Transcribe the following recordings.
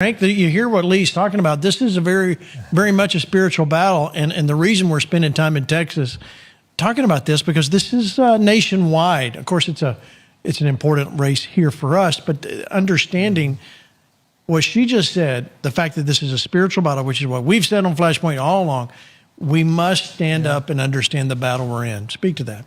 Frank, you hear what Lee's talking about. This is a very much a spiritual battle, and the reason we're spending time in Texas talking about this because this is nationwide. Of course, it's an important race here for us, but understanding what she just said, the fact that this is a spiritual battle, which is what we've said on Flashpoint all along, we must stand up and understand the battle we're in. Speak to that.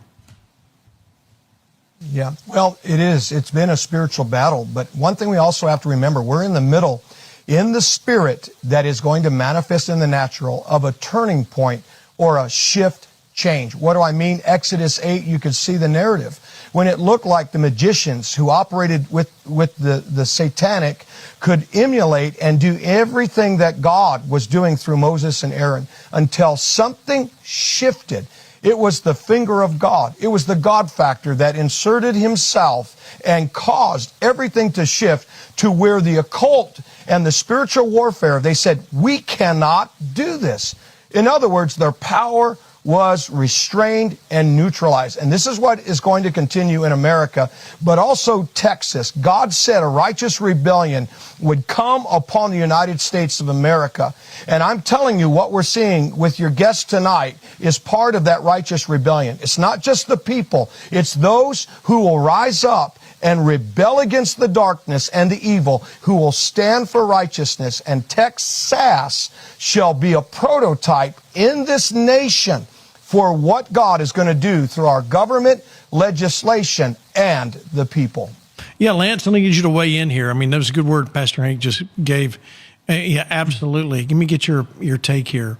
Yeah, well, it is. It's been a spiritual battle, but one thing we also have to remember, we're in the middle, in the spirit that is going to manifest in the natural of a turning point or a shift change. What do I mean? Exodus 8, you could see the narrative. When it looked like the magicians who operated with the satanic could emulate and do everything that God was doing through Moses and Aaron until something shifted. It was the finger of God. It was the God factor that inserted himself and caused everything to shift to where the occult and the spiritual warfare, they said, we cannot do this. In other words, their power was restrained and neutralized. And this is what is going to continue in America, but also Texas. God said a righteous rebellion would come upon the United States of America. And I'm telling you, what we're seeing with your guest tonight is part of that righteous rebellion. It's not just the people. It's those who will rise up and rebel against the darkness and the evil, who will stand for righteousness. And Texas shall be a prototype in this nation for what God is going to do through our government, legislation, and the people. Yeah, Lance, let me get you to weigh in here. I mean, that was a good word Pastor Hank just gave. Yeah, absolutely. Let me get your take here.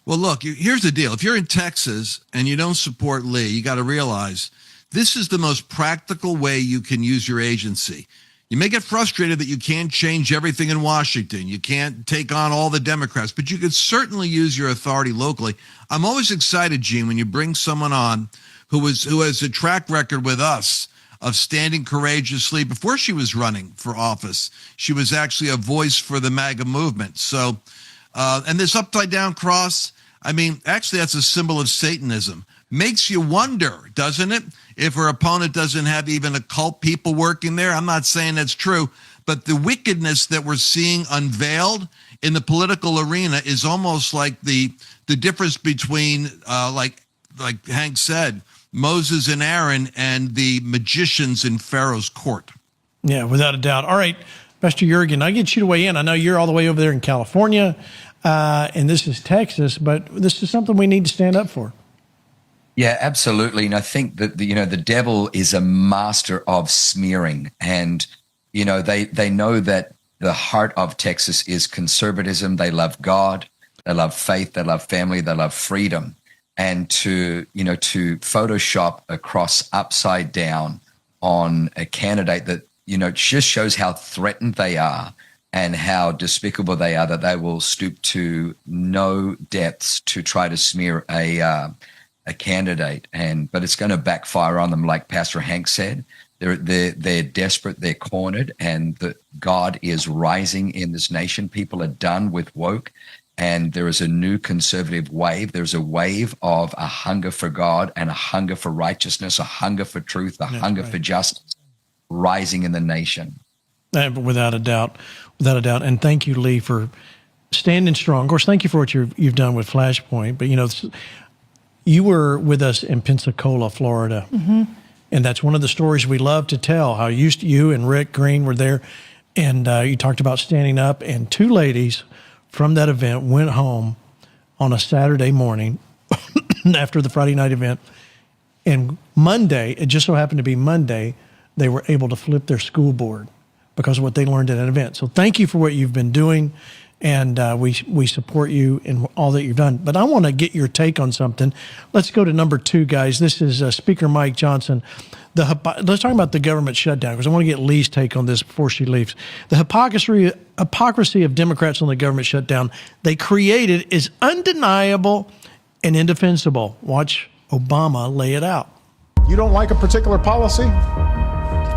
Well, look, here's the deal. If you're in Texas and you don't support Lee, you got to realize this is the most practical way you can use your agency. You may get frustrated that you can't change everything in Washington. You can't take on all the Democrats, but you could certainly use your authority locally. I'm always excited, Gene, when you bring someone on who has a track record with us of standing courageously. Before she was running for office, she was actually a voice for the MAGA movement. So, and this upside down cross, I mean, actually that's a symbol of Satanism. Makes you wonder, doesn't it, if her opponent doesn't have even occult people working there? I'm not saying that's true, but the wickedness that we're seeing unveiled in the political arena is almost like the difference between, like Hank said, Moses and Aaron and the magicians in Pharaoh's court. Yeah, without a doubt. All right, Pastor Jurgen, I get you to weigh in. I know you're all the way over there in California, and this is Texas, but this is something we need to stand up for. Yeah, absolutely. And I think that the devil is a master of smearing, and they know that the heart of Texas is conservatism. They love God, they love faith, they love family, they love freedom, and to Photoshop a cross upside down on a candidate that just shows how threatened they are and how despicable they are, that they will stoop to no depths to try to smear a candidate, but it's going to backfire on them, like Pastor Hank said. They're desperate, they're cornered, and God is rising in this nation. People are done with woke, and there is a new conservative wave. There's a wave of a hunger for God and a hunger for righteousness, a hunger for truth, a hunger for justice rising in the nation. Without a doubt. And thank you, Lee, for standing strong. Of course, thank you for what you've done with Flashpoint, but you were with us in Pensacola, Florida, and that's one of the stories we love to tell, how you and Rick Green were there, and you talked about standing up, and two ladies from that event went home on a Saturday morning after the Friday night event, and Monday, it just so happened to be Monday, they were able to flip their school board because of what they learned at an event. So thank you for what you've been doing. And we support you in all that you've done. But I want to get your take on something. Let's go to number 2, guys. This is Speaker Mike Johnson. Let's talk about the government shutdown, because I want to get Lee's take on this before she leaves. The hypocrisy of Democrats on the government shutdown they created is undeniable and indefensible. Watch Obama lay it out. You don't like a particular policy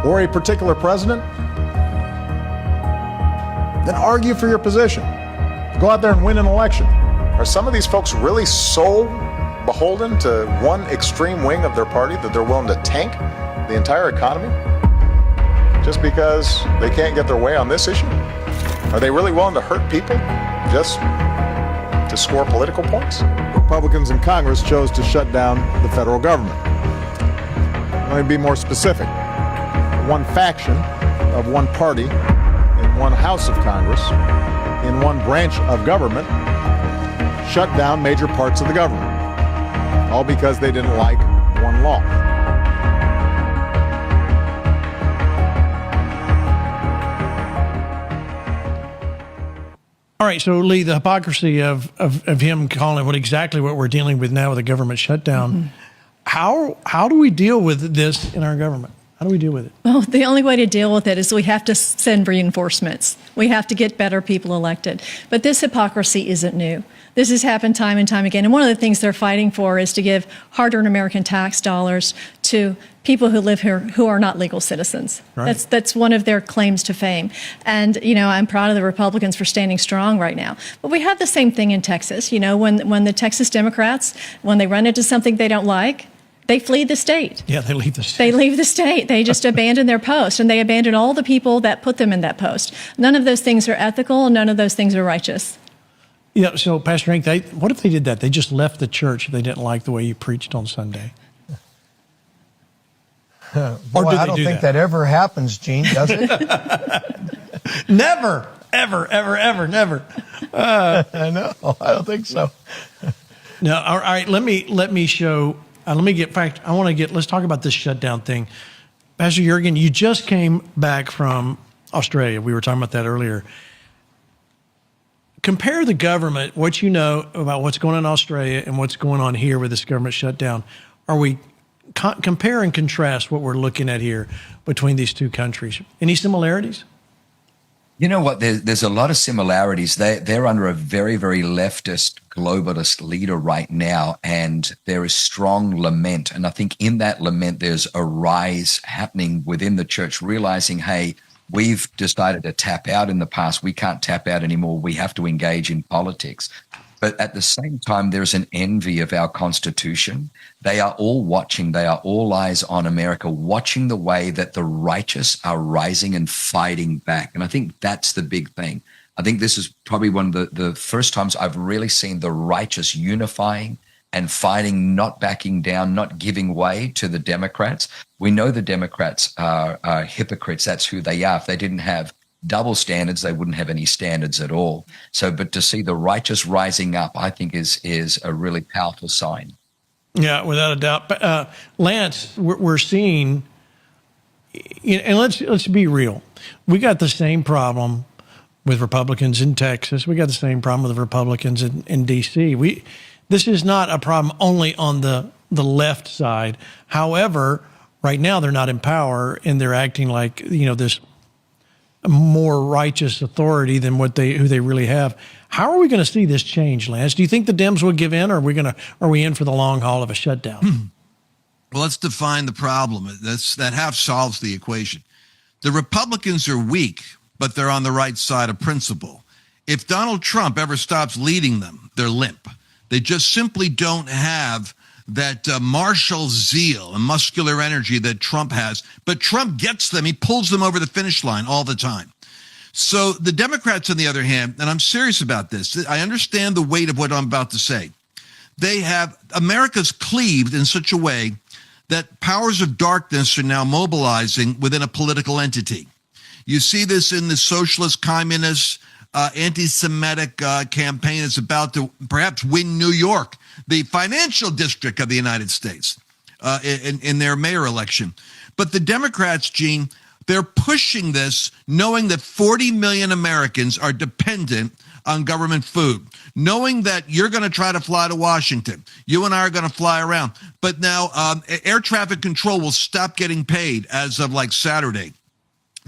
or a particular president? Then argue for your position. Go out there and win an election. Are some of these folks really so beholden to one extreme wing of their party that they're willing to tank the entire economy just because they can't get their way on this issue? Are they really willing to hurt people just to score political points? Republicans in Congress chose to shut down the federal government. Let me be more specific. One faction of one party in one house of Congress, in one branch of government, shut down major parts of the government, all because they didn't like one law. All right, so Lee, the hypocrisy of him calling what exactly what we're dealing with now with a government shutdown. How do we deal with this in our government? How do we deal with it? Well, the only way to deal with it is we have to send reinforcements. We have to get better people elected. But this hypocrisy isn't new. This has happened time and time again. And one of the things they're fighting for is to give hard-earned American tax dollars to people who live here who are not legal citizens. Right. That's one of their claims to fame. And, you know, I'm proud of the Republicans for standing strong right now. But we have the same thing in Texas. You know, when the Texas Democrats, when they run into something they don't like, they flee the state. Yeah, they leave the state. They leave the state. They just abandon their post, and they abandon all the people that put them in that post. None of those things are ethical, and none of those things are righteous. Yeah, so Pastor Hank, what if they did that? They just left the church if they didn't like the way you preached on Sunday. Boy, I don't think that ever happens, Gene, does it? Never, ever, never. I know. I don't think so. No, all right, let me show. Let's talk about this shutdown thing. Pastor Jurgen, you just came back from Australia. We were talking about that earlier. Compare the government, what you know about what's going on in Australia and what's going on here with this government shutdown. Are we compare and contrast what we're looking at here between these two countries? Any similarities? You know what? There's a lot of similarities. They're under a very, very leftist, globalist leader right now, and there is strong lament. And I think in that lament, there's a rise happening within the church, realizing, hey, we've decided to tap out in the past. We can't tap out anymore. We have to engage in politics. But at the same time, there's an envy of our Constitution. They are all watching. They are all eyes on America, watching the way that the righteous are rising and fighting back. And I think that's the big thing. I think this is probably one of the first times I've really seen the righteous unifying and fighting, not backing down, not giving way to the Democrats. We know the Democrats are hypocrites. That's who they are. If they didn't have double standards, they wouldn't have any standards at all. So, but to see the righteous rising up, I think is a really powerful sign. Yeah, without a doubt. But, Lance, we're seeing, and let's be real. We got the same problem with Republicans in Texas. We got the same problem with Republicans in D.C. This is not a problem only on the left side. However, right now they're not in power and they're acting like, this more righteous authority than who they really have. How are we going to see this change, Lance? Do you think the Dems will give in, or are we in for the long haul of a shutdown? Well, let's define the problem. That half solves the equation. The Republicans are weak, but they're on the right side of principle. If Donald Trump ever stops leading them, they're limp. They just simply don't have that martial zeal and muscular energy that Trump has. But Trump gets them. He pulls them over the finish line all the time. So the Democrats, on the other hand, and I'm serious about this, I understand the weight of what I'm about to say. America's cleaved in such a way that powers of darkness are now mobilizing within a political entity. You see this in the socialist, communist, anti-Semitic campaign is about to perhaps win New York, the financial district of the United States, in their mayor election. But the Democrats, Gene, they're pushing this knowing that 40 million Americans are dependent on government food, knowing that you're going to try to fly to Washington. You and I are going to fly around. But now air traffic control will stop getting paid as of like Saturday.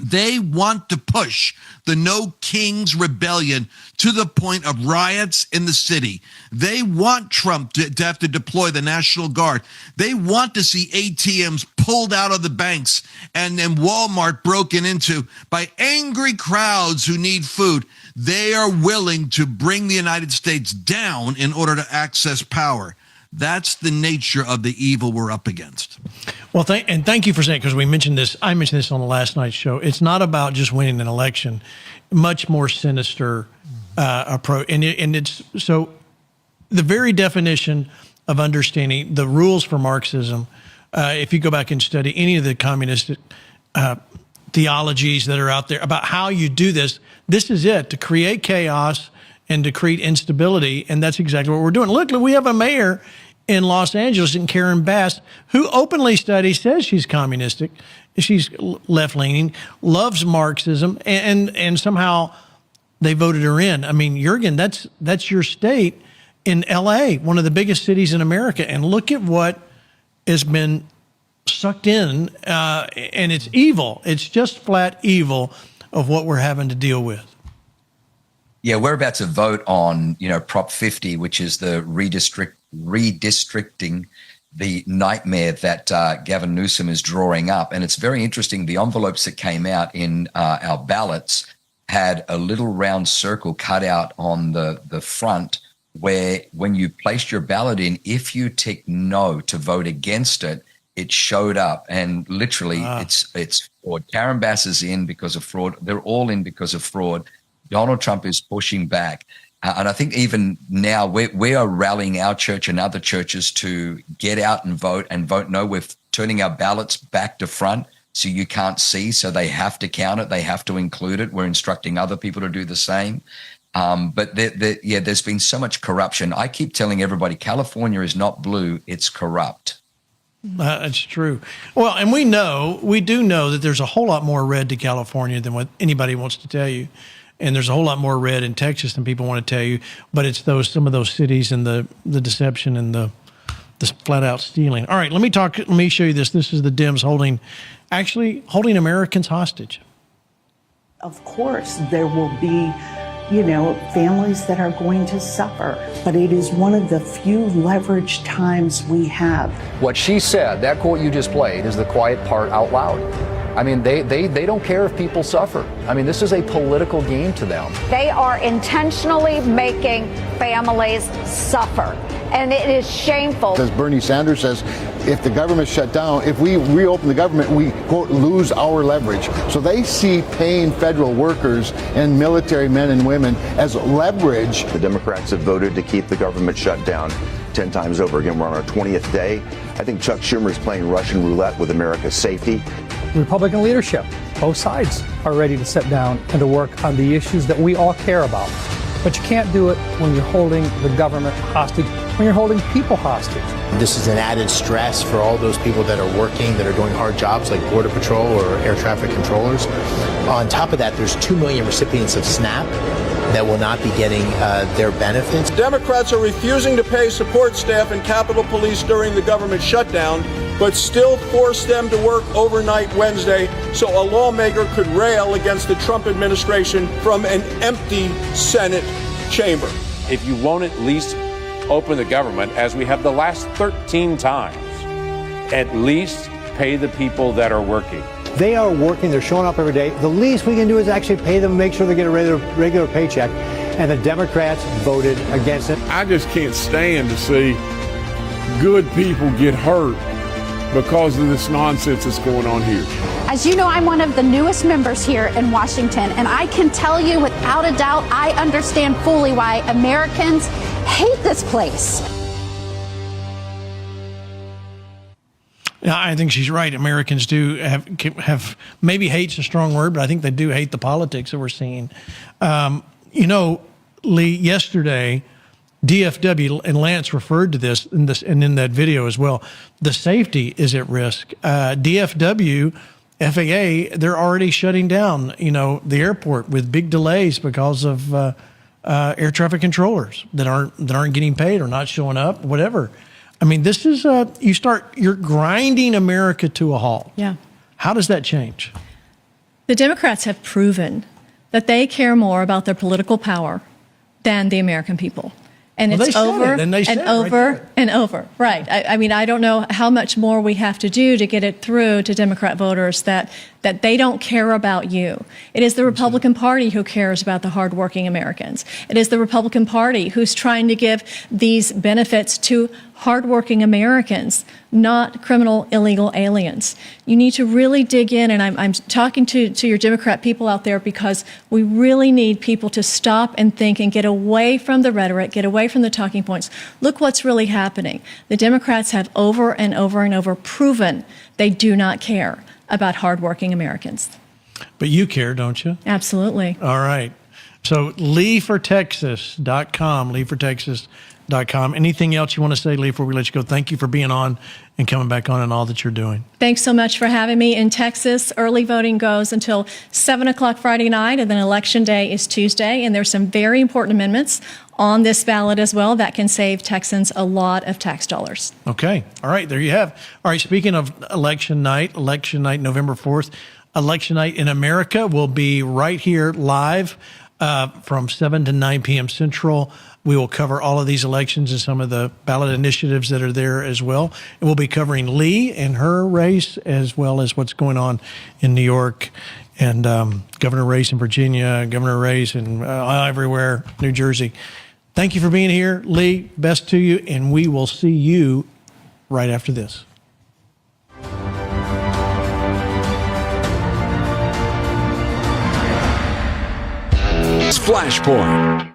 They want to push the No Kings rebellion to the point of riots in the city. They want Trump to have to deploy the National Guard. They want to see ATMs pulled out of the banks and then Walmart broken into by angry crowds who need food. They are willing to bring the United States down in order to access power. That's the nature of the evil we're up against. Well, thank you for saying, because we mentioned this. I mentioned this on the last night's show. It's not about just winning an election. much more sinister approach. And it's so the very definition of understanding the rules for Marxism, if you go back and study any of the communist theologies that are out there about how you do this, this is it, to create chaos and to create instability. And that's exactly what we're doing. Look, we have a mayor in Los Angeles, and Karen Bass, who openly studies, says she's communistic, she's left-leaning, loves Marxism, and somehow they voted her in. I mean, Jurgen, that's your state in L.A., one of the biggest cities in America, and look at what has been sucked in, and it's evil. It's just flat evil of what we're having to deal with. Yeah, we're about to vote on, Prop 50, which is the redistricting, the nightmare that Gavin Newsom is drawing up. And it's very interesting. The envelopes that came out in our ballots had a little round circle cut out on the front where when you placed your ballot in, if you ticked no to vote against it, it showed up. And literally it's fraud. Karen Bass is in because of fraud. They're all in because of fraud. Donald Trump is pushing back. And I think even now we are rallying our church and other churches to get out and vote no. We're turning our ballots back to front so you can't see, so they have to count it. They have to include it. We're instructing other people to do the same. But there's been so much corruption. I keep telling everybody, California is not blue, it's corrupt. That's true. Well, and we do know that there's a whole lot more red to California than what anybody wants to tell you. And there's a whole lot more red in Texas than people want to tell you. But it's some of those cities and the deception and the flat out stealing. All right, let me show you this. This is the Dems holding Americans hostage. Of course, there will be, families that are going to suffer, but it is one of the few leveraged times we have. What she said, that quote you just played, is the quiet part out loud. I mean, they don't care if people suffer. I mean, this is a political game to them. They are intentionally making families suffer, and it is shameful. As Bernie Sanders says, if the government shut down, if we reopen the government, we, quote, lose our leverage. So they see paying federal workers and military men and women as leverage. The Democrats have voted to keep the government shut down 10 times over again. We're on our 20th day. I think Chuck Schumer is playing Russian roulette with America's safety. Republican leadership, both sides, are ready to sit down and to work on the issues that we all care about. But you can't do it when you're holding the government hostage, when you're holding people hostage. This is an added stress for all those people that are working, that are doing hard jobs like Border Patrol or air traffic controllers. On top of that, there's 2 million recipients of SNAP that will not be getting their benefits. Democrats are refusing to pay support staff and Capitol Police during the government shutdown, but still force them to work overnight Wednesday so a lawmaker could rail against the Trump administration from an empty Senate chamber. If you won't at least open the government, as we have the last 13 times, at least pay the people that are working. They are working, they're showing up every day. The least we can do is actually pay them, make sure they get a regular paycheck. And the Democrats voted against it. I just can't stand to see good people get hurt because of this nonsense that's going on here. As you know, I'm one of the newest members here in Washington, and I can tell you without a doubt, I understand fully why Americans hate this place. Yeah, I think she's right. Americans do have maybe hate's a strong word, but I think they do hate the politics that we're seeing. Lee, yesterday, DFW, and Lance referred to this and in that video as well, the safety is at risk. DFW, FAA, they're already shutting down, the airport with big delays because of air traffic controllers that aren't getting paid or not showing up, whatever. I mean, this is you're grinding America to a halt. Yeah. How does that change? The Democrats have proven that they care more about their political power than the American people. And it's over and over and over. Right. I mean, I don't know how much more we have to do to get it through to Democrat voters that that they don't care about you. It is the Republican Party who cares about the hardworking Americans. It is the Republican Party who's trying to give these benefits to hardworking Americans, not criminal, illegal aliens. You need to really dig in, and I'm talking to your Democrat people out there, because we really need people to stop and think and get away from the rhetoric, get away from the talking points. Look what's really happening. The Democrats have over and over and over proven they do not care about hardworking Americans. But you care, don't you? Absolutely. All right. So LeeForTexas.com, LeeForTexas.com. Anything else you want to say, Lee, before we let you go? Thank you for being on and coming back on and all that you're doing. Thanks so much for having me. In Texas, early voting goes until 7 o'clock Friday night, and then Election Day is Tuesday. And there's some very important amendments on this ballot as well that can save Texans a lot of tax dollars. Okay. All right. There you have. All right. Speaking of election night, November 4th, election night in America will be right here live from 7 to 9 p.m. Central. We will cover all of these elections and some of the ballot initiatives that are there as well. And we'll be covering Lee and her race, as well as what's going on in New York and governor race in Virginia, governor race and everywhere, New Jersey. Thank you for being here, Lee. Best to you, and we will see you right after this. Flashpoint.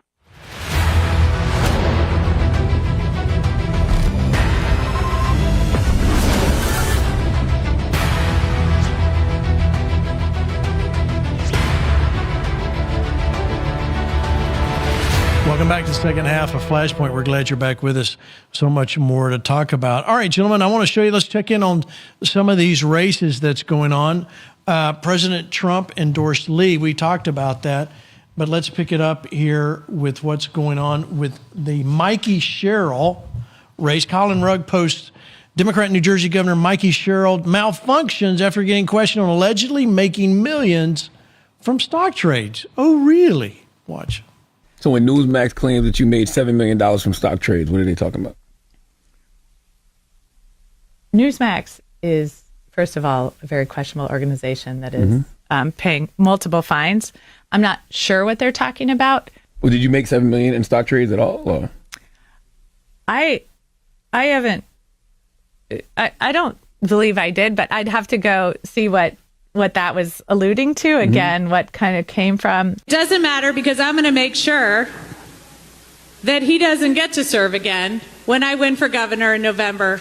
Welcome back to the second half of Flashpoint. We're glad you're back with us. So much more to talk about. All right, gentlemen, I want to show you. Let's check in on some of these races that's going on. President Trump endorsed Lee. We talked about that. But let's pick it up here with what's going on with the Mikey Sherrill race. Colin Rugg posts, Democrat New Jersey Governor Mikey Sherrill malfunctions after getting questioned on allegedly making millions from stock trades. Oh, really? Watch. So when Newsmax claims that you made $7 million from stock trades, what are they talking about? Newsmax is, first of all, a very questionable organization that is paying multiple fines. I'm not sure what they're talking about. Well, did you make $7 million in stock trades at all? Or? I haven't. I don't believe I did, but I'd have to go see what that was alluding to. Again, what kind of came from. Doesn't matter, because I'm going to make sure that he doesn't get to serve again when I win for governor in November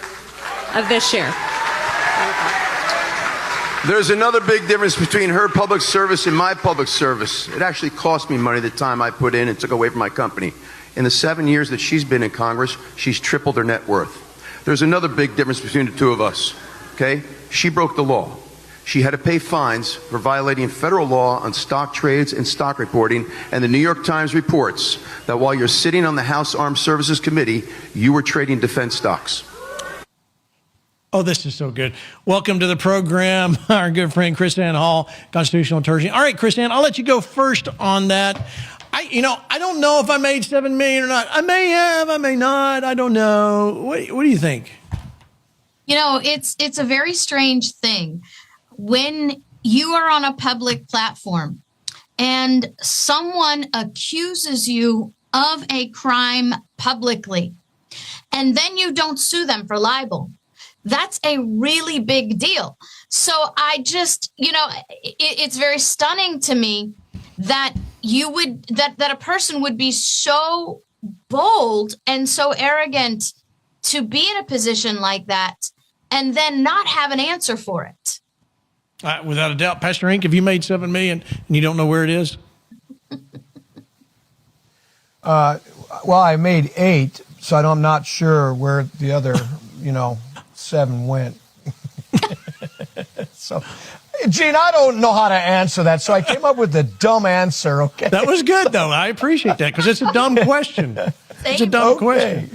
of this year. There's another big difference between her public service and my public service. It actually cost me money the time I put in and took away from my company. In the 7 years that she's been in Congress, she's tripled her net worth. There's another big difference between the two of us, okay? She broke the law. She had to pay fines for violating federal law on stock trades and stock reporting, and the New York Times reports that while you're sitting on the House Armed Services Committee, you were trading defense stocks. Oh, this is so good. Welcome to the program, our good friend Chris Ann Hall, constitutional attorney. All right, Chris Ann, I'll let you go first on that. I don't know if I made $7 million or not. I may have, I may not. I don't know. What do you think? You know, it's a very strange thing when you are on a public platform and someone accuses you of a crime publicly, and then you don't sue them for libel. That's a really big deal. So I just, it's very stunning to me that that a person would be so bold and so arrogant to be in a position like that and then not have an answer for it. Without a doubt. Pastor Inc., have you made $7 million and you don't know where it is? Well, I made 8, so I'm not sure where the other, 7 went. So, Gene, I don't know how to answer that, so I came up with a dumb answer, okay? That was good, though. I appreciate that, because it's a dumb question. It's a dumb question.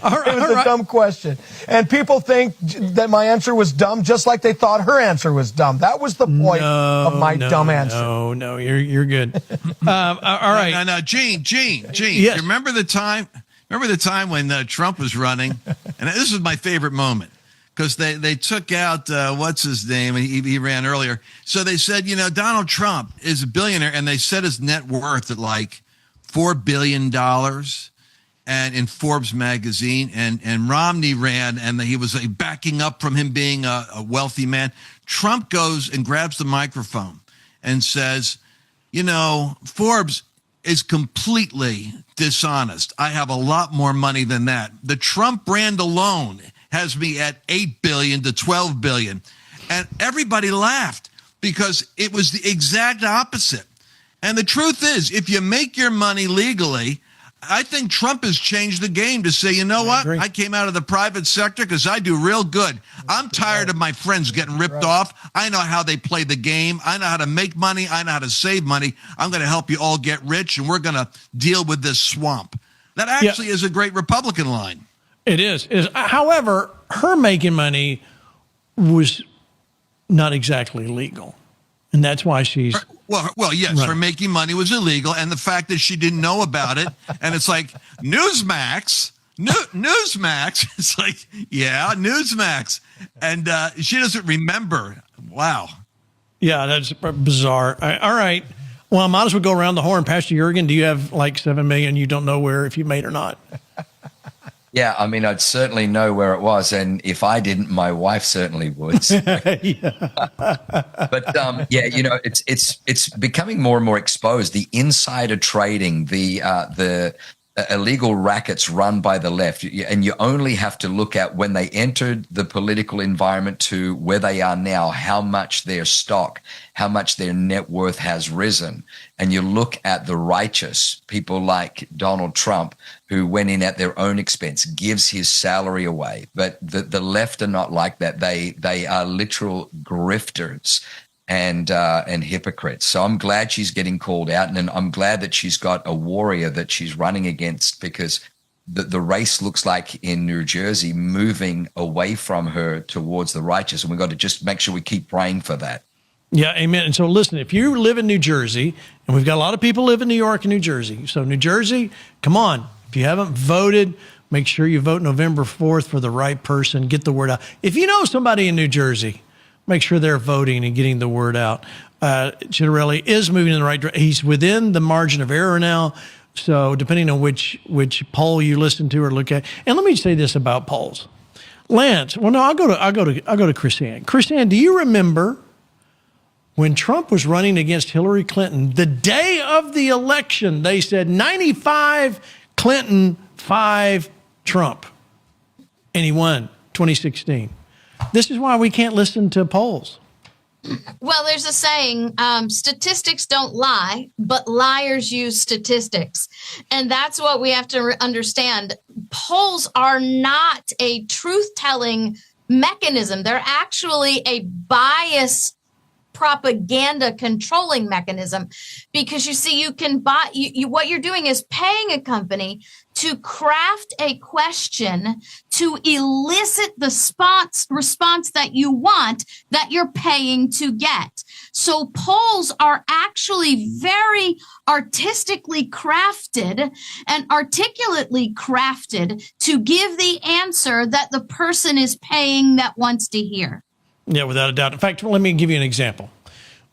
All right, it was a dumb question. And people think that my answer was dumb just like they thought her answer was dumb. That was the point of my dumb answer. No, you're good. All right. No, Gene. Yes. You remember the time when Trump was running? And this is my favorite moment. because they took out, what's his name? He ran earlier. So they said, Donald Trump is a billionaire, and they set his net worth at like $4 billion and in Forbes magazine, and Romney ran, and he was backing up from him being a wealthy man. Trump goes and grabs the microphone and says, Forbes is completely dishonest. I have a lot more money than that. The Trump brand alone has me at $8 billion to $12 billion. And everybody laughed because it was the exact opposite. And the truth is, if you make your money legally, I think Trump has changed the game to say, I came out of the private sector because I do real good. I'm tired of my friends getting ripped off. I know how they play the game. I know how to make money. I know how to save money. I'm going to help you all get rich, and we're going to deal with this swamp. That actually is a great Republican line. It is. However, her making money was not exactly legal. And that's why she's... Well, yes, her making money was illegal, and the fact that she didn't know about it, and it's like, Newsmax, it's like, yeah, Newsmax, and she doesn't remember. Wow. Yeah, that's bizarre. All right. Well, I might as well go around the horn. Pastor Jurgen, do you have like $7 million you don't know where, if you made or not? Yeah, I mean, I'd certainly know where it was, and if I didn't, my wife certainly would. But it's becoming more and more exposed. The insider trading, the illegal rackets run by the left, and you only have to look at when they entered the political environment to where they are now, how much their stock, how much their net worth has risen. And you look at the righteous, people like Donald Trump, who went in at their own expense, gives his salary away. But the left are not like that. They are literal grifters and hypocrites. So I'm glad she's getting called out, and I'm glad that she's got a warrior that she's running against, because the race looks like in New Jersey moving away from her towards the righteous, and we've got to just make sure we keep praying for that. Yeah, amen. And so listen, if you live in New Jersey, and we've got a lot of people live in New York and New Jersey. So New Jersey, come on. If you haven't voted, make sure you vote November 4th for the right person. Get the word out. If you know somebody in New Jersey, make sure they're voting and getting the word out. Chittarelli is moving in the right direction. He's within the margin of error now. So depending on which poll you listen to or look at. And let me say this about polls. Lance, well, no, I'll go to Chrisanne. Chrisanne, do you remember when Trump was running against Hillary Clinton, the day of the election, they said 95 Clinton, 5 Trump. And he won 2016. This is why we can't listen to polls. Well, there's a saying, statistics don't lie, but liars use statistics. And that's what we have to understand. Polls are not a truth-telling mechanism. They're actually a bias propaganda controlling mechanism, because you see, you can buy what you're doing is paying a company to craft a question to elicit the response that you want, that you're paying to get. So polls are actually very artistically crafted and articulately crafted to give the answer that the person is paying that wants to hear. Yeah, without a doubt. In fact, let me give you an example.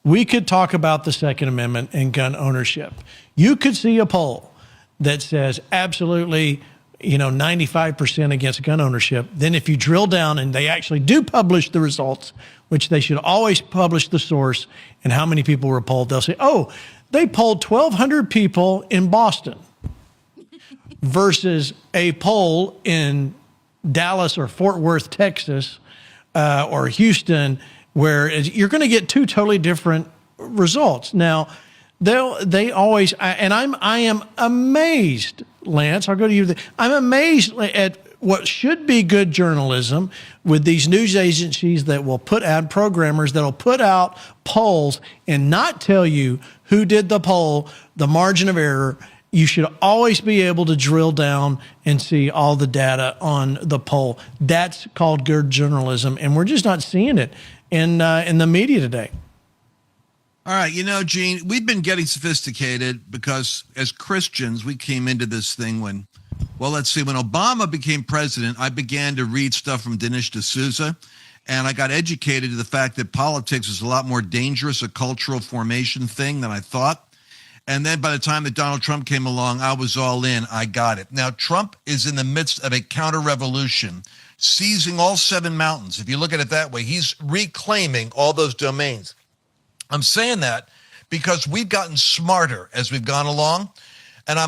We could talk about the Second Amendment and gun ownership. You could see a poll that says absolutely, 95% against gun ownership. Then if you drill down, and they actually do publish the results, which they should always publish the source and how many people were polled, they'll say, oh, they polled 1,200 people in Boston versus a poll in Dallas or Fort Worth, Texas, or Houston, where you're going to get two totally different results. Now, they always, and I am amazed, Lance, I'll go to you. I'm amazed at what should be good journalism with these news agencies that will put out programmers that will put out polls and not tell you who did the poll, the margin of error. You should always be able to drill down and see all the data on the poll. That's called good journalism, and we're just not seeing it in the media today. All right, Gene, we've been getting sophisticated because as Christians, we came into this thing when Well, let's see. When Obama became president, I began to read stuff from Dinesh D'Souza, and I got educated to the fact that politics is a lot more dangerous, a cultural formation thing than I thought. And then by the time that Donald Trump came along, I was all in. I got it. Now, Trump is in the midst of a counter-revolution, seizing all 7 mountains. If you look at it that way, he's reclaiming all those domains. I'm saying that because we've gotten smarter as we've gone along. And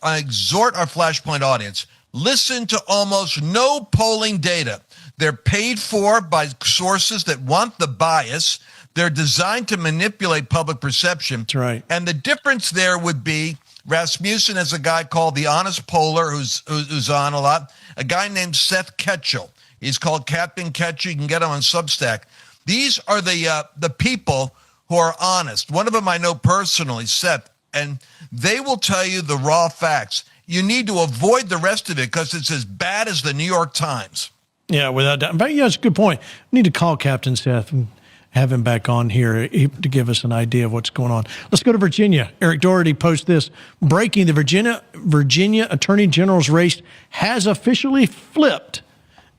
I exhort our Flashpoint audience, listen to almost no polling data. They're paid for by sources that want the bias. They're designed to manipulate public perception. That's right. And the difference there would be Rasmussen has a guy called the Honest Poller who's on a lot, a guy named Seth Ketchel. He's called Captain Ketchel. You can get him on Substack. These are the people who are honest. One of them I know personally, Seth, and they will tell you the raw facts. You need to avoid the rest of it because it's as bad as the New York Times. Yeah, without doubt. In fact, yeah, it's a good point. We need to call Captain Seth and have him back on here to give us an idea of what's going on. Let's go to Virginia. Eric Doherty posts this. Breaking: the Virginia Attorney General's race has officially flipped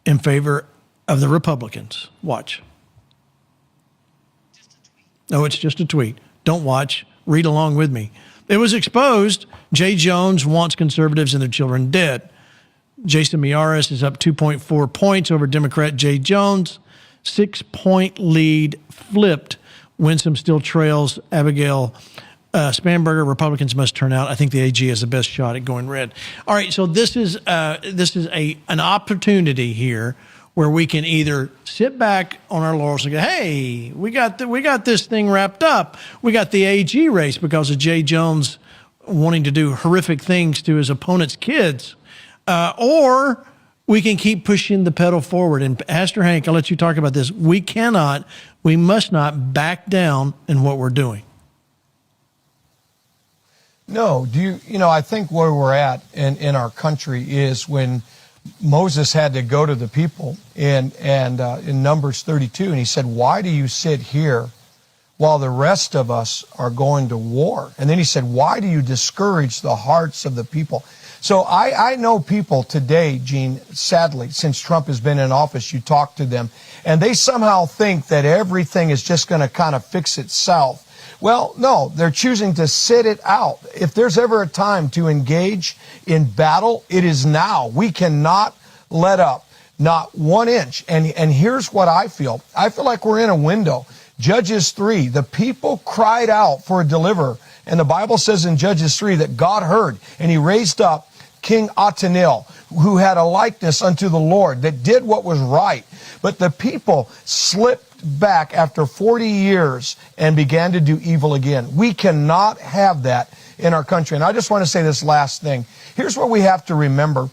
in favor of the Republicans. Watch. No, it's just a tweet. Don't watch. Read along with me. It was exposed. Jay Jones wants conservatives and their children dead. Jason Miyares is up 2.4 points over Democrat Jay Jones. 6-point lead flipped. Winsome still trails Abigail Spanberger. Republicans must turn out. I think the AG has the best shot at going red. All right, so this is an opportunity here where we can either sit back on our laurels and go, hey, we got this thing wrapped up. We got the AG race because of Jay Jones wanting to do horrific things to his opponent's kids. Or we can keep pushing the pedal forward. And Pastor Hank, I'll let you talk about this. We must not back down in what we're doing. No, I think where we're at in our country is when Moses had to go to the people in Numbers 32, and he said, why do you sit here while the rest of us are going to war? And then he said, why do you discourage the hearts of the people? So I know people today, Gene, sadly, since Trump has been in office, you talk to them, and they somehow think that everything is just going to kind of fix itself. Well, no, they're choosing to sit it out. If there's ever a time to engage in battle, it is now. We cannot let up, not 1 inch. And here's what I feel. I feel like we're in a window. Judges 3, the people cried out for a deliverer. And the Bible says in Judges 3 that God heard, and he raised up King Othniel, who had a likeness unto the Lord, that did what was right. But the people slipped back after 40 years and began to do evil again. We cannot have that in our country. And I just want to say this last thing. Here's what we have to remember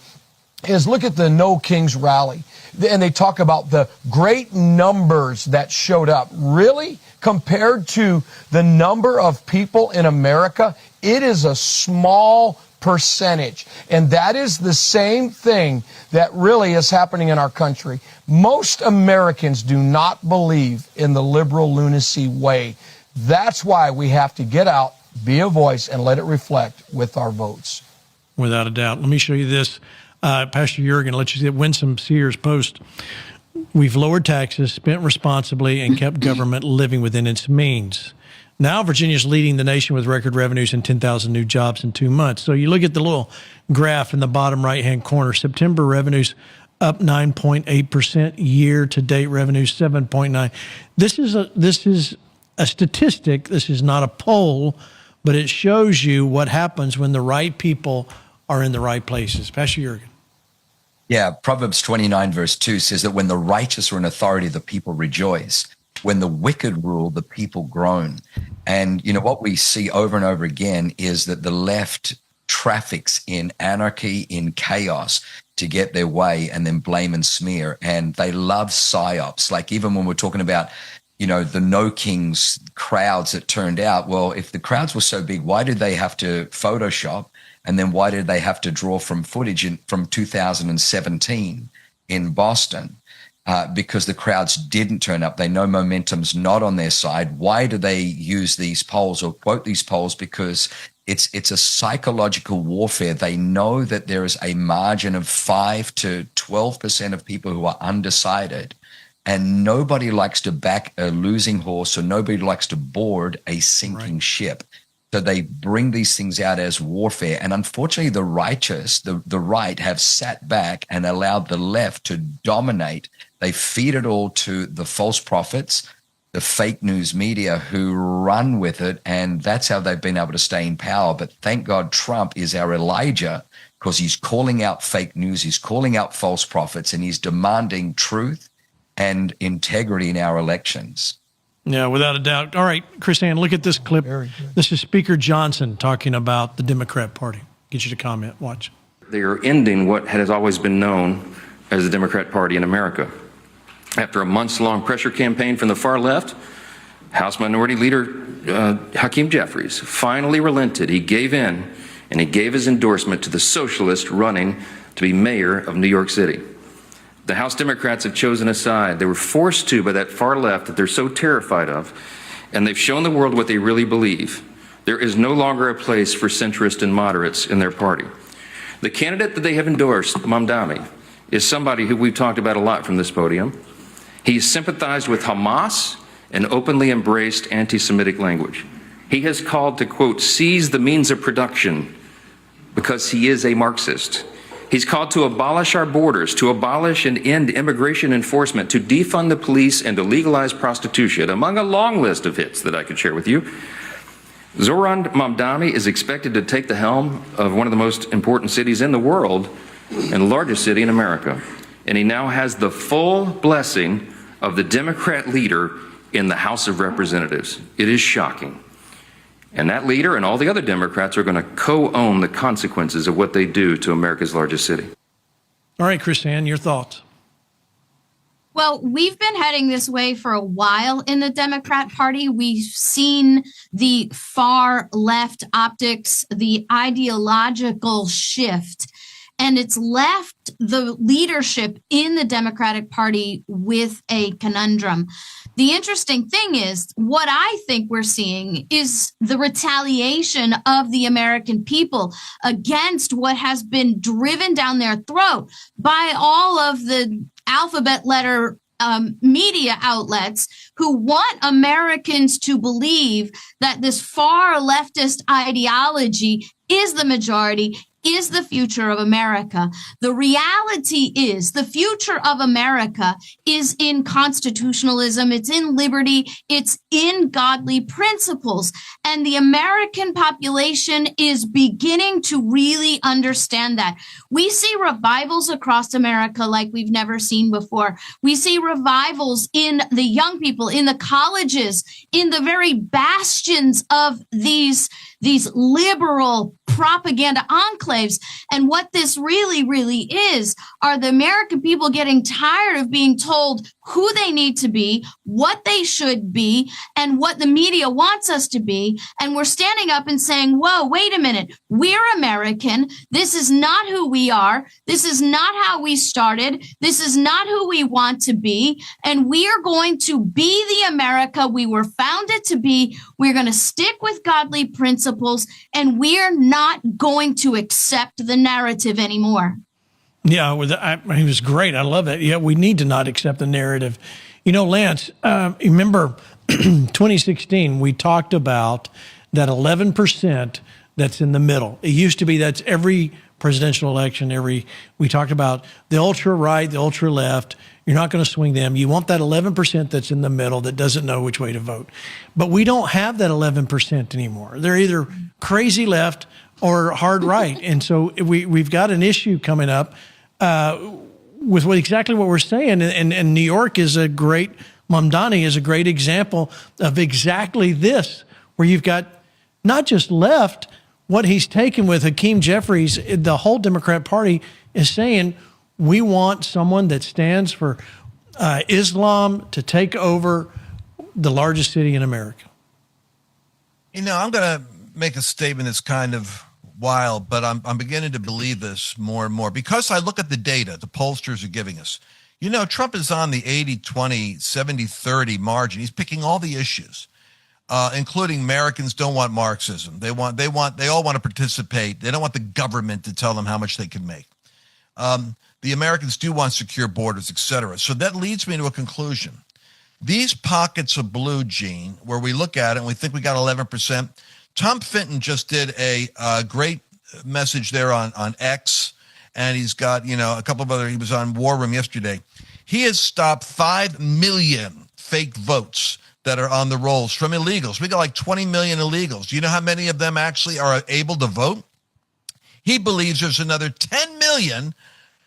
is look at the No Kings rally. And they talk about the great numbers that showed up. Really? Compared to the number of people in America, it is a small percentage. And that is the same thing that really is happening in our country. Most Americans do not believe in the liberal lunacy way. That's why we have to get out, be a voice, and let it reflect with our votes. Without a doubt. Let me show you this. Pastor Jurgen, let you see Winsome Sears post. We've lowered taxes, spent responsibly, and kept government living within its means. Now Virginia's leading the nation with record revenues and 10,000 new jobs in 2 months. So you look at the little graph in the bottom right-hand corner. September revenues up 9.8%. Year-to-date revenues 7.9%. This is a statistic. This is not a poll, but it shows you what happens when the right people are in the right places. Pastor Jurgen. Yeah, Proverbs 29 verse 2 says that when the righteous are in authority, the people rejoice. When the wicked rule, the people groan. And, what we see over and over again is that the left traffics in anarchy, in chaos to get their way and then blame and smear. And they love psyops. Like even when we're talking about, the No Kings crowds that turned out, well, if the crowds were so big, why did they have to Photoshop? And then why did they have to draw from footage from 2017 in Boston? Because the crowds didn't turn up. They know momentum's not on their side. Why do they use these polls or quote these polls? Because It's a psychological warfare. They know that there is a margin of 5 to 12% of people who are undecided, and nobody likes to back a losing horse, or nobody likes to board a sinking ship. So they bring these things out as warfare. And unfortunately, the righteous, the right, have sat back and allowed the left to dominate. They feed it all to the false prophets, the fake news media, who run with it, and that's how they've been able to stay in power. But thank God Trump is our Elijah, because he's calling out fake news, he's calling out false prophets, and he's demanding truth and integrity in our elections. Yeah, without a doubt. All right, Chrisanne, look at this clip. This is Speaker Johnson talking about the Democrat Party. Get you to comment. Watch. They are ending what has always been known as the Democrat Party in America. After a months-long pressure campaign from the far left, House Minority Leader Hakeem Jeffries finally relented. He gave in, and he gave his endorsement to the socialist running to be mayor of New York City. The House Democrats have chosen a side. They were forced to by that far left that they're so terrified of, and they've shown the world what they really believe. There is no longer a place for centrists and moderates in their party. The candidate that they have endorsed, Mamdani, is somebody who we've talked about a lot from this podium. He sympathized with Hamas and openly embraced anti-Semitic language. He has called to, quote, seize the means of production because he is a Marxist. He's called to abolish our borders, to abolish and end immigration enforcement, to defund the police, and to legalize prostitution, among a long list of hits that I could share with you. Zoran Mamdani is expected to take the helm of one of the most important cities in the world and the largest city in America. And he now has the full blessing of the Democrat leader in the House of Representatives. It is shocking. And that leader and all the other Democrats are going to co-own the consequences of what they do to America's largest city. All right, Chrisanne, your thoughts. Well, we've been heading this way for a while in the Democrat Party. We've seen the far left optics, the ideological shift, and it's left the leadership in the Democratic Party with a conundrum. The interesting thing is, what I think we're seeing is the retaliation of the American people against what has been driven down their throat by all of the alphabet letter media outlets who want Americans to believe that this far leftist ideology is the majority, is the future of America. The reality is the future of America is in constitutionalism, it's in liberty, it's in godly principles. And the American population is beginning to really understand that. We see revivals across America like we've never seen before. We see revivals in the young people, in the colleges, in the very bastions of these liberal propaganda enclaves. And what this really, really is, are the American people getting tired of being told who they need to be, what they should be, and what the media wants us to be. And we're standing up and saying, whoa, wait a minute. We're American. This is not who we are. This is not how we started. This is not who we want to be. And we are going to be the America we were founded to be. We're going to stick with godly principles, and we're not going to accept the narrative anymore. Yeah, he was great. I love that. Yeah, we need to not accept the narrative. You know, Lance, remember 2016, we talked about that 11% that's in the middle. It used to be that's every presidential election, we talked about the ultra right, the ultra left. You're not going to swing them. You want that 11% that's in the middle that doesn't know which way to vote. But we don't have that 11% anymore. They're either crazy left or hard right. And so we've got an issue coming up with exactly what we're saying. And New York is Mamdani is a great example of exactly this, where you've got not just left, what he's taken with Hakeem Jeffries, the whole Democrat Party is saying, we want someone that stands for Islam to take over the largest city in America. You know, I'm going to make a statement that's kind of wild, but I'm beginning to believe this more and more because I look at the data the pollsters are giving us. You know, Trump is on the 80-20, 70-30 margin. He's picking all the issues. including Americans, don't want Marxism. They all want to participate. They don't want the government to tell them how much they can make. The Americans do want secure borders, etc. So that leads me to a conclusion. These pockets of blue, Gene, where we look at it and we think we got 11%. Tom Fenton just did a great message there on X, and he's got, a couple of other, he was on War Room yesterday. He has stopped 5 million fake votes that are on the rolls from illegals. We got like 20 million illegals. Do you know how many of them actually are able to vote? He believes there's another 10 million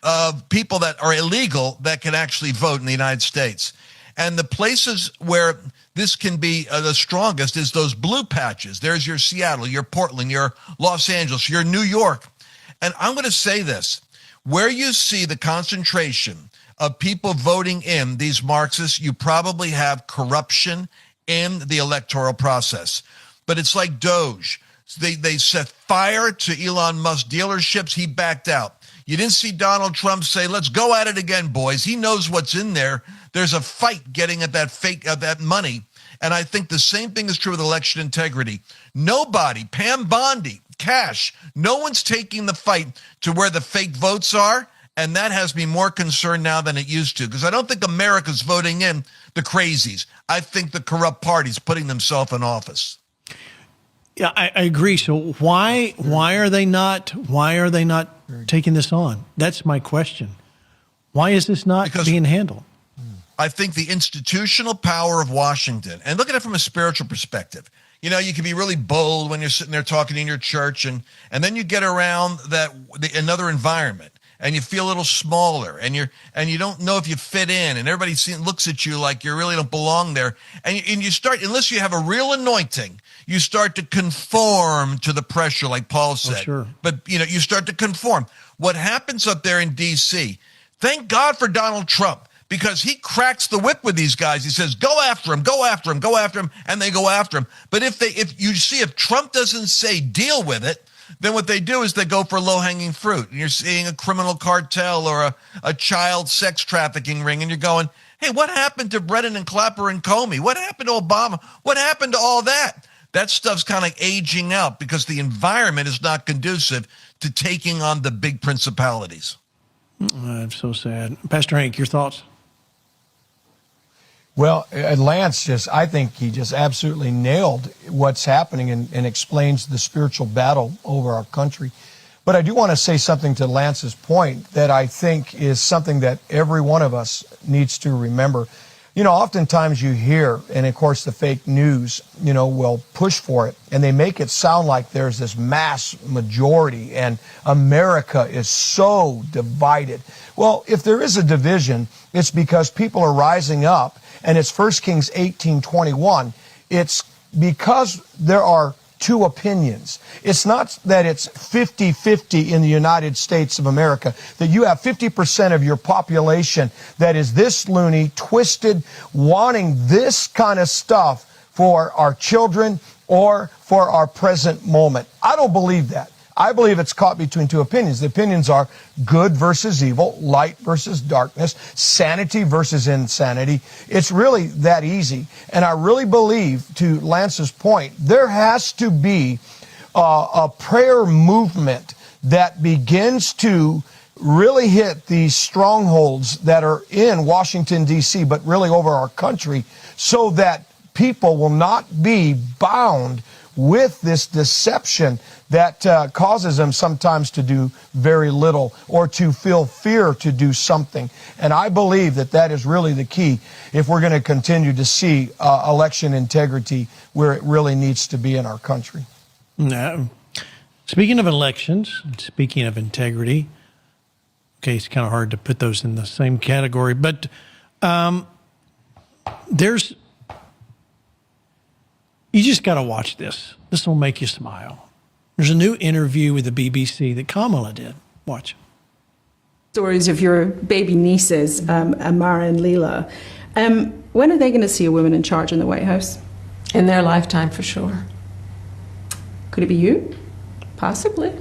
of people that are illegal that can actually vote in the United States. And the places where this can be the strongest is those blue patches. There's your Seattle, your Portland, your Los Angeles, your New York. And I'm going to say this, where you see the concentration of people voting in these Marxists, you probably have corruption in the electoral process. But it's like Doge. They set fire to Elon Musk dealerships. He backed out. You didn't see Donald Trump say, let's go at it again, boys. He knows what's in there. There's a fight getting at that money. And I think the same thing is true with election integrity. Nobody, Pam Bondi, Cash, no one's taking the fight to where the fake votes are. And that has me more concerned now than it used to, because I don't think America's voting in the crazies. I think the corrupt party's putting themselves in office. Yeah, I agree. So why are they not taking this on? That's my question. Why is this not being handled? I think the institutional power of Washington, and look at it from a spiritual perspective. You can be really bold when you're sitting there talking in your church, and then you get around another environment, and you feel a little smaller, and you don't know if you fit in, and everybody looks at you like you really don't belong there, and you start, unless you have a real anointing, you start to conform to the pressure, like Paul said. Oh, sure. But you start to conform. What happens up there in D.C., thank God for Donald Trump, because he cracks the whip with these guys. He says, go after him, go after him, go after him, and they go after him. But if Trump doesn't say deal with it, then what they do is they go for low-hanging fruit. And you're seeing a criminal cartel or a child sex trafficking ring, and you're going, hey, what happened to Brennan and Clapper and Comey? What happened to Obama? What happened to all that? That stuff's kind of aging out because the environment is not conducive to taking on the big principalities. That's so sad. Pastor Hank, your thoughts? Well, Lance I think he just absolutely nailed what's happening and explains the spiritual battle over our country. But I do want to say something to Lance's point that I think is something that every one of us needs to remember. Oftentimes you hear, and of course the fake news, will push for it, and they make it sound like there's this mass majority and America is so divided. Well, if there is a division, it's because people are rising up, and it's 1 Kings 18:21. It's because there are two opinions. It's not that it's 50-50 in the United States of America, that you have 50% of your population that is this loony, twisted, wanting this kind of stuff for our children or for our present moment. I don't believe that. I believe it's caught between two opinions. The opinions are good versus evil, light versus darkness, sanity versus insanity. It's really that easy. And I really believe, to Lance's point, there has to be a prayer movement that begins to really hit these strongholds that are in Washington, D.C., but really over our country, so that people will not be bound with this deception that causes them sometimes to do very little or to feel fear to do something. And I believe that is really the key if we're going to continue to see election integrity where it really needs to be in our country. Now, speaking of elections, speaking of integrity, okay, it's kind of hard to put those in the same category, but you just got to watch this. This will make you smile. There's a new interview with the BBC that Kamala did. Watch. Stories of your baby nieces, Amara and Leela. When are they going to see a woman in charge in the White House? In their lifetime, for sure. Could it be you? Possibly.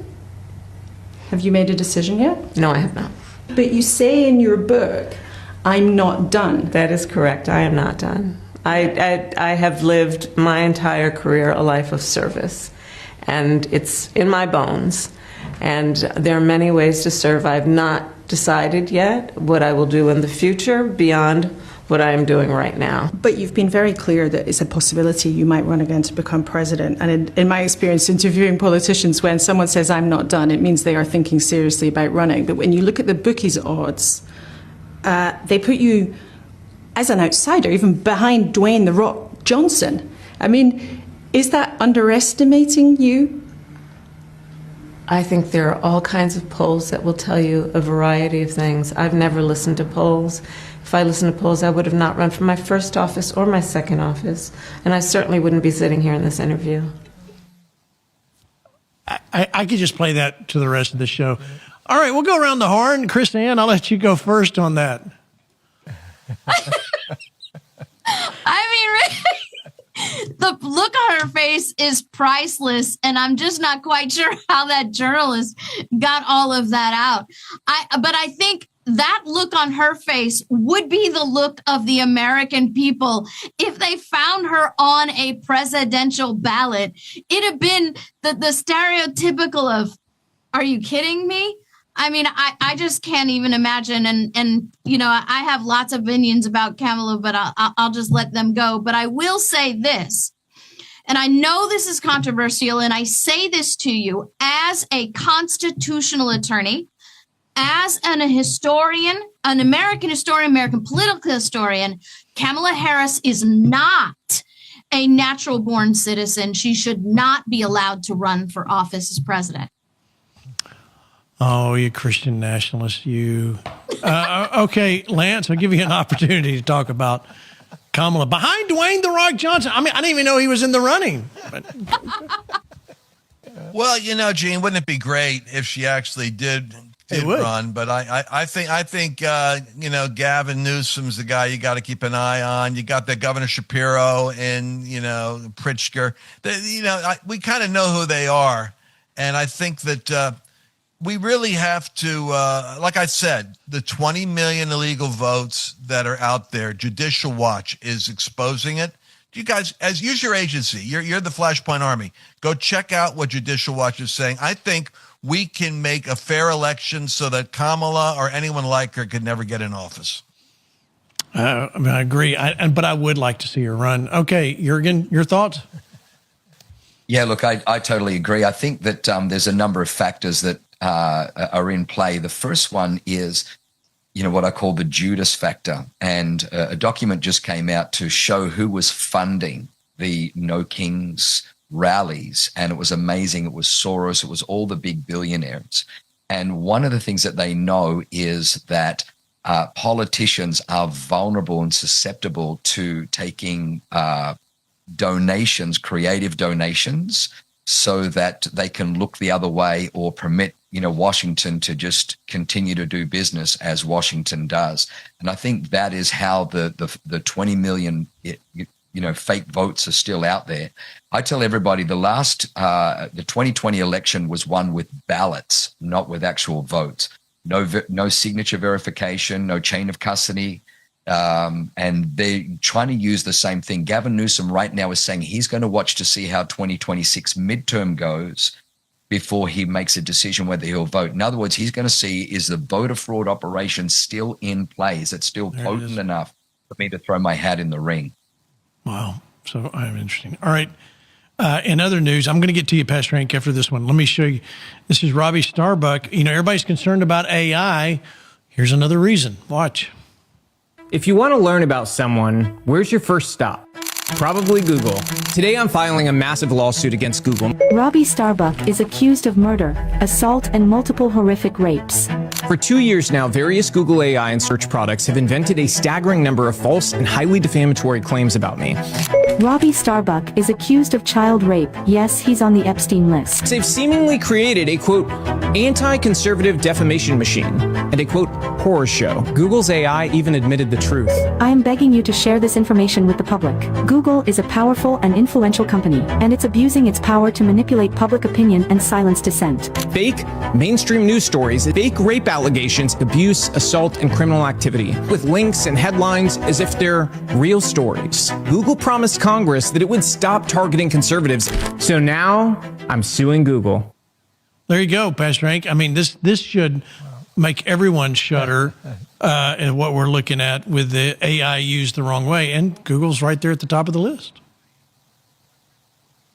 Have you made a decision yet? No, I have not. But you say in your book, I'm not done. That is correct. I am not done. I have lived my entire career a life of service, and it's in my bones. And there are many ways to serve. I've not decided yet what I will do in the future beyond what I am doing right now. But you've been very clear that it's a possibility you might run again to become president. And in my experience interviewing politicians, when someone says, I'm not done, it means they are thinking seriously about running. But when you look at the bookies' odds, they put you as an outsider, even behind Dwayne "The Rock" Johnson. I mean, is that underestimating you? I think there are all kinds of polls that will tell you a variety of things. I've never listened to polls. If I listened to polls, I would have not run for my first office or my second office, and I certainly wouldn't be sitting here in this interview. I could just play that to the rest of the show. All right, we'll go around the horn. Chris Ann, I'll let you go first on that. I mean, the look on her face is priceless, and I'm just not quite sure how that journalist got all of that out. But I think that look on her face would be the look of the American people if they found her on a presidential ballot. It'd have been the stereotypical of, are you kidding me? I mean, I just can't even imagine. And you know, I have lots of opinions about Kamala, but I'll just let them go. But I will say this, and I know this is controversial, and I say this to you as a constitutional attorney, as an historian, an American historian, American political historian. Kamala Harris is not a natural born citizen. She should not be allowed to run for office as president. Oh, you Christian nationalist, you. Okay, Lance, I'll give you an opportunity to talk about Kamala behind Dwayne "The Rock" Johnson. I mean, I didn't even know he was in the running. But. Well, you know, Gene, wouldn't it be great if she actually did run? But I think you know, Gavin Newsom's the guy you got to keep an eye on. You got the Governor Shapiro and, you know, Pritzker. We kind of know who they are, and I think that. We really have to, like I said, the 20 million illegal votes that are out there, Judicial Watch is exposing it. You guys, use your agency. You're the Flashpoint Army. Go check out what Judicial Watch is saying. I think we can make a fair election so that Kamala or anyone like her could never get in office. I mean, I agree, but I would like to see her run. Okay, Jürgen, your thoughts? Yeah, look, I totally agree. I think that there's a number of factors that are in play. The first one is, you know, what I call the Judas factor. And a document just came out to show who was funding the No Kings rallies. And it was amazing. It was Soros. It was all the big billionaires. And one of the things that they know is that politicians are vulnerable and susceptible to taking donations, creative donations, so that they can look the other way or permit, you know, Washington to just continue to do business as Washington does. And I think that is how the 20 million, you know, fake votes are still out there. I tell everybody the 2020 election was won with ballots, not with actual votes. No signature verification, no chain of custody. And they're trying to use the same thing. Gavin Newsom right now is saying he's going to watch to see how 2026 midterm goes before he makes a decision whether he'll vote. In other words, he's going to see, is the voter fraud operation still in play? Is it still potent enough for me to throw my hat in the ring? Wow. So I'm interesting. All right. In other news, I'm going to get to you, Pastor Hank, after this one. Let me show you. This is Robbie Starbuck. You know, everybody's concerned about AI. Here's another reason. Watch. If you want to learn about someone, where's your first stop? Probably Google. Today I'm filing a massive lawsuit against Google. Robbie Starbuck is accused of murder, assault, and multiple horrific rapes. For 2 years now, various Google AI and search products have invented a staggering number of false and highly defamatory claims about me. Robbie Starbuck is accused of child rape. Yes, he's on the Epstein list. They've seemingly created a, quote, anti-conservative defamation machine and a, quote, horror show. Google's AI even admitted the truth. I am begging you to share this information with the public. Google is a powerful and influential company, and it's abusing its power to manipulate public opinion and silence dissent. Fake mainstream news stories, fake rape allegations, abuse, assault, and criminal activity, with links and headlines as if they're real stories. Google promised Congress that it would stop targeting conservatives. So now I'm suing Google. There you go, Pastor Hank. I mean, this should make everyone shudder at what we're looking at with the AI used the wrong way. And Google's right there at the top of the list.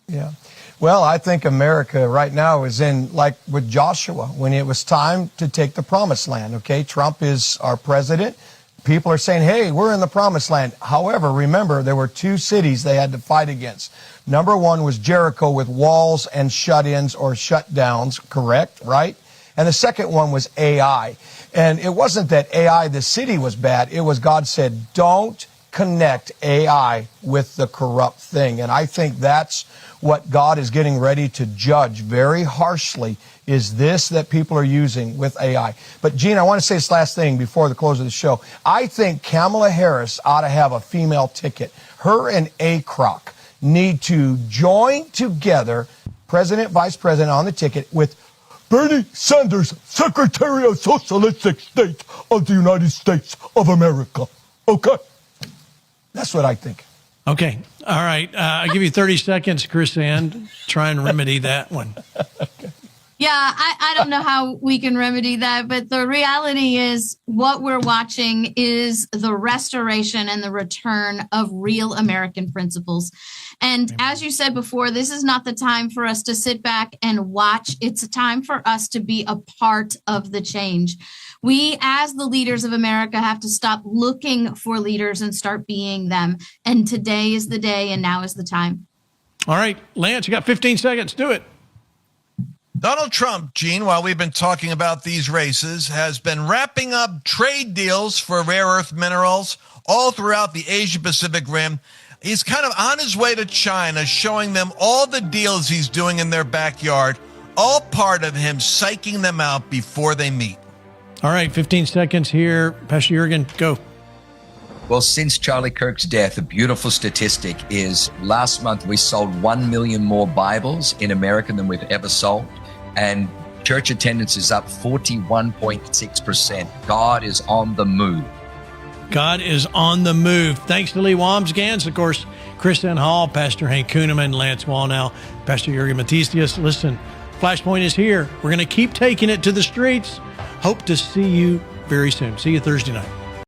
Yeah. Well, I think America right now is in, like with Joshua, when it was time to take the promised land, okay? Trump is our president. People are saying, hey, we're in the promised land. However, remember, there were two cities they had to fight against. Number one was Jericho with walls and shut-ins or shutdowns, correct, right? And the second one was AI. And it wasn't that AI, the city, was bad. It was God said, don't connect AI with the corrupt thing. And I think that's what God is getting ready to judge very harshly, is this that people are using with AI. But Gene, I want to say this last thing before the close of the show. I think Kamala Harris ought to have a female ticket. Her and ACROC need to join together, president, vice president on the ticket, with Bernie Sanders, Secretary of Socialistic State of the United States of America. Okay? That's what I think. Okay. All right. I'll give you 30 seconds, Chris Ann. Try and remedy that one. Yeah, I don't know how we can remedy that, but the reality is what we're watching is the restoration and the return of real American principles. And as you said before, this is not the time for us to sit back and watch. It's a time for us to be a part of the change. We, as the leaders of America, have to stop looking for leaders and start being them. And today is the day, and now is the time. All right, Lance, you got 15 seconds. Do it. Donald Trump, Gene, while we've been talking about these races, has been wrapping up trade deals for rare earth minerals all throughout the Asia-Pacific Rim. He's kind of on his way to China, showing them all the deals he's doing in their backyard, all part of him psyching them out before they meet. All right, 15 seconds here. Pastor Jurgen, go. Well, since Charlie Kirk's death, a beautiful statistic is last month we sold 1 million more Bibles in America than we've ever sold. And church attendance is up 41.6%. God is on the move. God is on the move. Thanks to Lee Wamsgans, of course, Chris N. Hall, Pastor Hank Kunneman, Lance Wallnau, Pastor Jurgen Matthesius. Listen, Flashpoint is here. We're going to keep taking it to the streets. Hope to see you very soon. See you Thursday night.